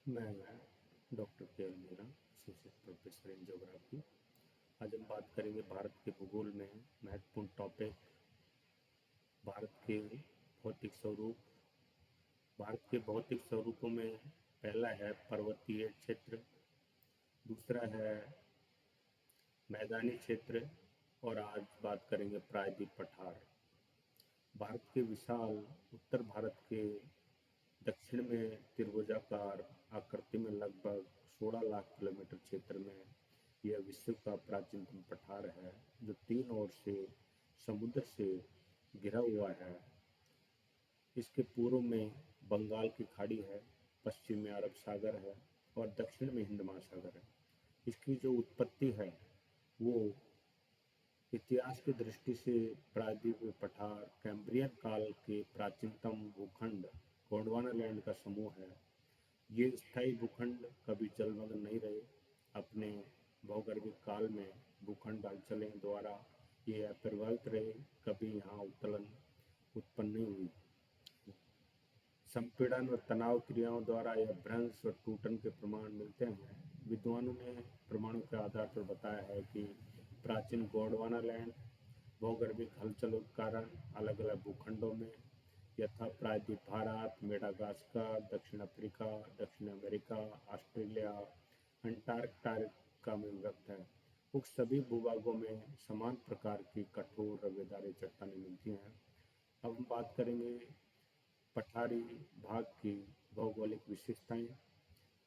मैं doctor K L Meera, associate professor in geography. आज हम बात करेंगे भारत के भूगोल में महत्वपूर्ण टॉपिक, भारत के भौतिक स्वरूप। भारत के भौतिक स्वरूपों में पहला है पर्वतीय क्षेत्र, दूसरा है मैदानी क्षेत्र और आज बात करेंगे प्रायद्वीप पठार। भारत के विशाल उत्तर भारत के दक्षिण में त्रिभुजाकार आकृति में लगभग 16 लाख किलोमीटर क्षेत्र में यह विश्व का प्राचीनतम पठार है, जो तीन ओर से समुद्र से घिरा हुआ है। इसके पूर्व में बंगाल की खाड़ी है, पश्चिम में अरब सागर है और दक्षिण में हिंद महासागर है। इसकी जो उत्पत्ति है वो इतिहास की दृष्टि से प्रायद्वीप पठार कैम्ब्रियन काल के प्राचीनतम भूखंड गोंडवाना लैंड का समूह है। ये स्थायी भूखंड कभी जलमग्न नहीं रहे। अपने भौगोलिक काल में भूखंड हलचलें द्वारा ये अप्रभावित रहे, कभी यहाँ उत्तोलन उत्पन्न नहीं हुई। संपीड़न और तनाव क्रियाओं द्वारा यह भ्रंश और टूटन के प्रमाण मिलते हैं। विद्वानों ने प्रमाणों के आधार पर बताया है कि प्राचीन गोंडवाना लैंड भौगोलिक हलचलों के कारण अलग अलग भूखंडों में यथा प्रायद्वीप भारत, मेडागास्कर, दक्षिण अफ्रीका, दक्षिण अमेरिका, ऑस्ट्रेलिया, अंटार्कटिका में विभक्त है। उक्त सभी भूभागों में समान प्रकार की कठोर रवेदारी चट्टानें मिलती हैं। अब हम बात करेंगे पठारी भाग की भौगोलिक विशेषताएं।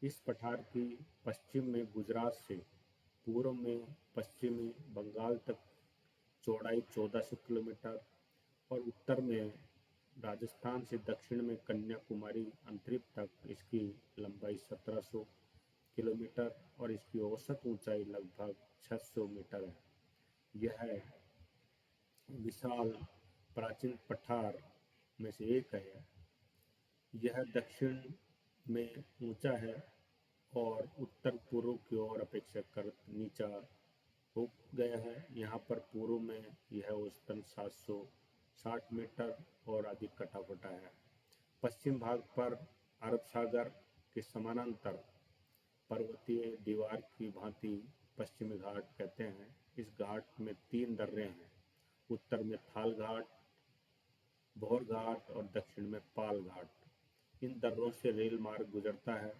इस पठार की पश्चिम में गुजरात से पूर्व में पश्चिमी बंगाल तक चौड़ाई 1400 किलोमीटर और उत्तर में राजस्थान से दक्षिण में कन्याकुमारी अंतरिक्ष तक इसकी लंबाई 1700 किलोमीटर और इसकी औसत ऊंचाई लगभग 600 मीटर है। यह विशाल प्राचीन पठार में से एक है। यह दक्षिण में ऊंचा है और उत्तर पूर्व की ओर अपेक्षाकृत नीचा हो गया है। यहाँ पर पूर्व में यह औसतन 760 मीटर और अधिक कटा-फटा है। पश्चिम भाग पर अरब सागर के समानांतर पर्वतीय दीवार की भांति पश्चिमी घाट कहते हैं। इस घाट में 3 दर्रे हैं, उत्तर में थाल घाट, भौर घाट और दक्षिण में पाल घाट। इन दर्रों से रेल मार्ग गुजरता है।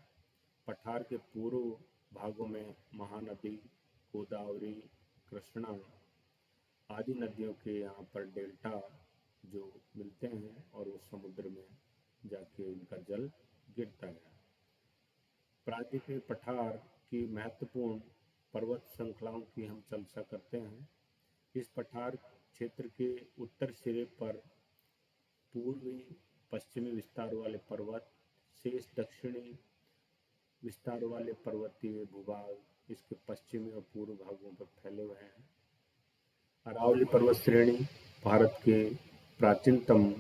पठार के पूर्व भागों में महानदी, गोदावरी, कृष्णा आदि नदियों के यहाँ पर डेल्टा जो मिलते हैं और वो समुद्र में जाके इनका जल गिरता है। प्रायद्वीपीय पठार की महत्वपूर्ण पर्वत श्रृंखलाओं की हम चर्चा करते हैं। इस पठार क्षेत्र के उत्तर सिरे पर पूर्वी पश्चिमी विस्तार वाले पर्वत, शेष दक्षिणी विस्तार वाले पर्वतीय भूभाग इसके पश्चिमी और पूर्व भागों पर फैले हुए हैं। अरावली पर्वत श्रेणी भारत के प्राचीनतम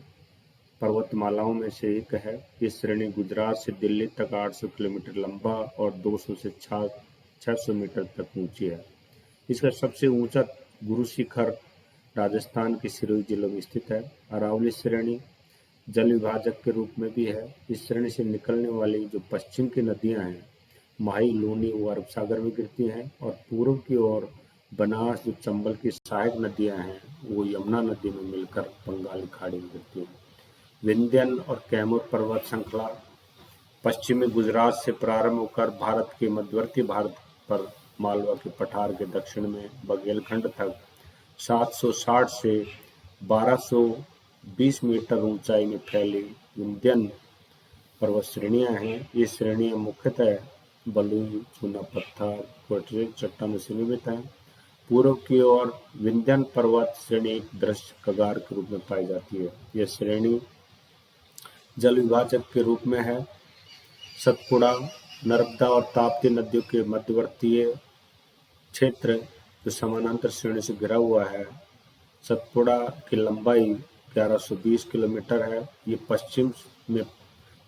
पर्वतमालाओं में से एक है। ये श्रेणी गुजरात से दिल्ली तक 800 किलोमीटर लंबा और 200 से 600 मीटर तक ऊंची है। इसका सबसे ऊंचा गुरु शिखर राजस्थान के सिरोही जिले में स्थित है। अरावली श्रेणी जल विभाजक के रूप में भी है। इस श्रेणी से निकलने वाली जो पश्चिम की नदियां हैं, माही, लूनी, वो अरब सागर में गिरती हैं और पूर्व की ओर बनास जो चंबल की सहायक नदियां हैं वो यमुना नदी में मिलकर बंगाली खाड़ी में गिरती हैं। विंध्यन और कैमूर पर्वत श्रृंखला पश्चिमी गुजरात से प्रारंभ होकर भारत के मध्यवर्ती भारत पर मालवा के पठार के दक्षिण में बघेलखंड तक 760 से 1220 मीटर ऊंचाई में फैली विंध्यन पर्वत श्रेणियां हैं। ये श्रेणियां मुख्यतः बलुई, चूना पत्थर, क्वार्टज चट्टानों से निर्मित हैं। पूर्व की ओर विंध्यन पर्वत श्रेणी एक दृश्य कगार के रूप में पाई जाती है। यह श्रेणी जल विभाजक के रूप में है। सतपुड़ा, नर्मदा और ताप्ती नदियों के मध्यवर्तीय क्षेत्र जो समानांतर श्रेणी से घिरा हुआ है। सतपुड़ा की लंबाई 1120 किलोमीटर है। ये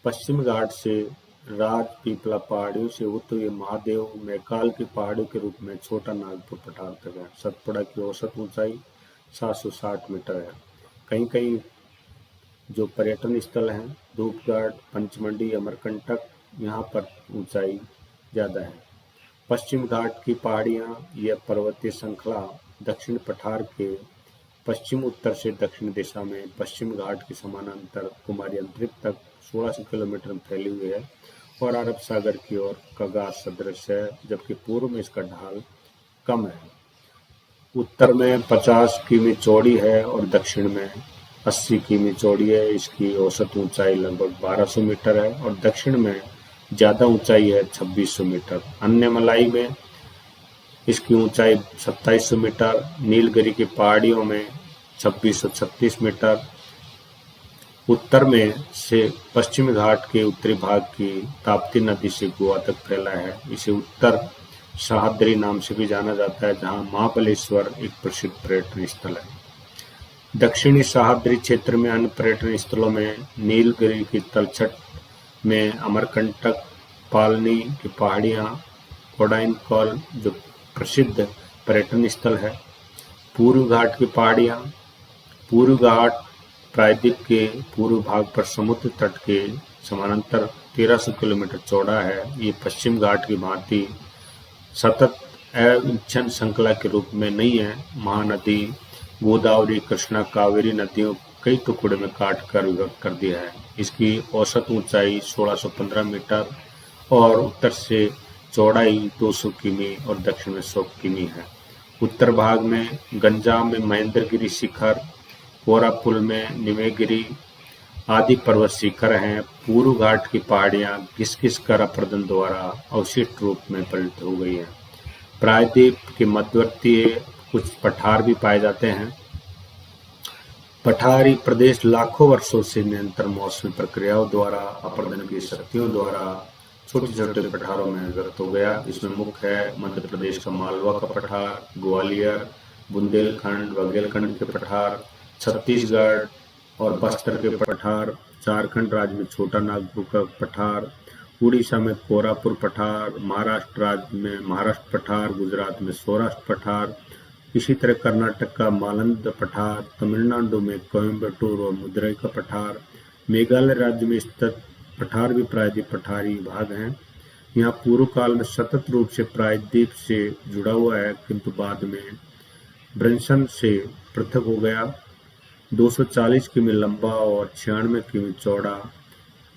पश्चिम घाट से राजपीपला पहाड़ियों से होते हुए महादेव मैकाल की पहाड़ियों के रूप में छोटा नागपुर पठार तक है। सतपुड़ा की औसत ऊंचाई 760 मीटर है। कहीं कहीं जो पर्यटन स्थल हैं, धूपगढ़, पंचमढ़ी, अमरकंटक यहाँ पर ऊंचाई ज़्यादा है। पश्चिम घाट की पहाड़ियाँ, यह पर्वतीय श्रृंखला दक्षिण पठार के पश्चिम उत्तर से दक्षिण दिशा में पश्चिम घाट के समानांतर कुमारी अंतरिक्ष तक 1600 किलोमीटर में फैली हुई है और अरब सागर की ओर कगार सदृश है, जबकि पूर्व में इसका ढाल कम है। उत्तर में 50 किमी चौड़ी है और दक्षिण में 80 किमी चौड़ी है। इसकी औसत ऊंचाई लगभग 1200 मीटर है और दक्षिण में ज़्यादा ऊंचाई है 2600 मीटर। अन्यमलाई में इसकी ऊंचाई 2700 मीटर, नीलगिरी की पहाड़ियों में 2636 मीटर। उत्तर में से पश्चिमी घाट के उत्तरी भाग की ताप्ती नदी से गोवा तक फैला है। इसे उत्तर सह्याद्री नाम से भी जाना जाता है, जहां महाबलेश्वर एक प्रसिद्ध पर्यटन स्थल है। दक्षिणी सह्याद्री क्षेत्र में अन्य पर्यटन स्थलों में नीलगिरी की तलछट में अमरकंटक, पालनी की पहाड़ियां, कोडाइनकॉल जो प्रसिद्ध पर्यटन स्थल है, पूर्व घाट की पहाड़ियां। पूर्व घाट प्रायद्वीप के पूर्व भाग पर समुद्र तट के समानांतर 1300 किलोमीटर चौड़ा है। ये पश्चिम घाट की भांति सतत अविच्छिन्न श्रृंखला के रूप में नहीं है। महानदी गोदावरी, कृष्णा, कावेरी नदियों कई टुकड़े में काट कर विभक्त कर दिया है। इसकी औसत ऊंचाई 1615 मीटर और उत्तर से चौड़ाई 200 किमी और दक्षिण में 100 किमी है। उत्तर भाग में गंजाम में महेंद्रगिरी शिखर, कोरापुल में निमेगिरी आदि पर्वत शिखर हैं। पूर्व घाट की पहाड़ियां घिस-घिस कर अपरदन द्वारा अवशिष्ट रूप में परिणत हो गई हैं। प्रायद्वीप के मध्यवर्ती कुछ पठार भी पाए जाते हैं। पठारी प्रदेश लाखों वर्षों से निरंतर मौसमी प्रक्रियाओं द्वारा, अपरदन की शक्तियों द्वारा छोटे छोटे पठारों में विभक्त हो गया। इसमें मुख्य है मध्य प्रदेश का मालवा का पठार, ग्वालियर, बुंदेलखंड, बघेलखंड के पठार, छत्तीसगढ़ और बस्तर के पठार, झारखंड राज्य में छोटा नागपुर का पठार, उड़ीसा में कोरापुर पठार, महाराष्ट्र राज्य में महाराष्ट्र पठार, गुजरात में सौराष्ट्र पठार, इसी तरह कर्नाटक का मालंद पठार, तमिलनाडु में कोयम्बटूर और मदुरई का पठार, मेघालय राज्य में स्थित पठार भी प्रायद्वीप पठारी भाग हैं। यहाँ पूर्व काल में सतत रूप से प्रायद्वीप से जुड़ा हुआ है, किंतु बाद में ब्रंसन से पृथक हो गया। 240 किमी लंबा और 96 किमी चौड़ा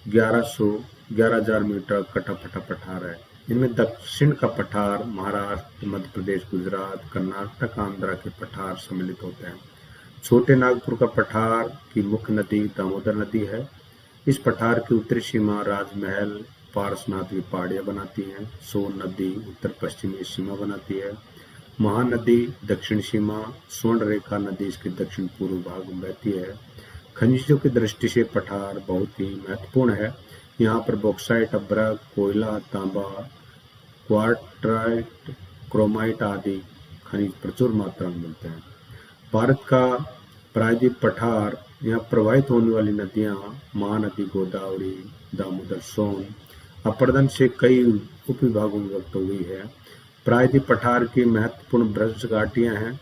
11,000 मीटर कटा-फटा पठार है। इनमें दक्षिण का पठार महाराष्ट्र, मध्य प्रदेश, गुजरात, कर्नाटक, आंध्र के पठार सम्मिलित होते हैं। छोटे नागपुर का पठार की मुख्य नदी दामोदर नदी है। इस पठार की उत्तरी सीमा राजमहल, पारसनाथ की पहाड़ियां बनाती हैं। सोन नदी उत्तर पश्चिमी सीमा बनाती है। महानदी दक्षिण सीमा, स्वर्ण रेखा नदी इसके दक्षिण पूर्व भाग में बहती है। खनिजों की दृष्टि से पठार बहुत ही महत्वपूर्ण है। यहाँ पर बॉक्साइट, अभ्रक, कोयला, तांबा, क्वार्टराइट, क्रोमाइट आदि खनिज प्रचुर मात्रा में मिलते हैं। भारत का प्रायद्वीप पठार, यहाँ प्रवाहित होने वाली नदियाँ महानदी गोदावरी, दामोदर, सोन, अपरदन से कई उपविभागों में विभक्त हो गई है। प्रायद्वीप पठार की महत्वपूर्ण भ्रंश घाटियाँ हैं।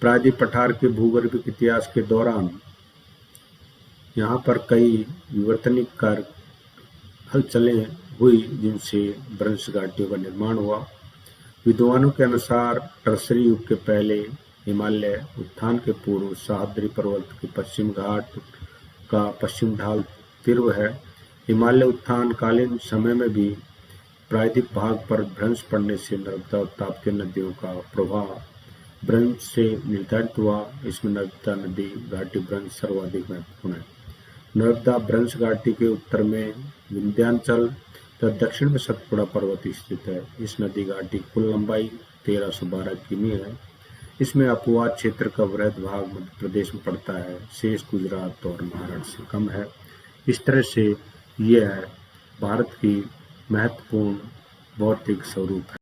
प्रायद्वीप पठार के भूगर्भिक इतिहास के दौरान यहाँ पर कई विवर्तनिक कार्य हलचलें हुई, जिनसे भ्रंश घाटियों का निर्माण हुआ। विद्वानों के अनुसार टर्सरी युग के पहले हिमालय उत्थान के पूर्व सह्याद्री पर्वत के पश्चिम घाट का पश्चिम ढाल तीव्र है। हिमालय उत्थान कालीन समय में भी प्रायद्वीप भाग पर भ्रंश पड़ने से नर्मदा और ताप्ती नदियों का प्रवाह भ्रंश से निर्धारित हुआ। इसमें नर्मदा नदी घाटी भ्रंश सर्वाधिक महत्वपूर्ण है। नर्मदा भ्रंश घाटी के उत्तर में विंध्याचल तथा दक्षिण में सतपुड़ा पर्वत स्थित है। इस नदी घाटी की कुल लंबाई 1312 किमी है। इसमें अपवाद क्षेत्र का वृहद भाग मध्य प्रदेश में पड़ता है, शेष गुजरात और महाराष्ट्र से कम है। इस तरह से यह भारत की महत्वपूर्ण भौतिक स्वरूप है।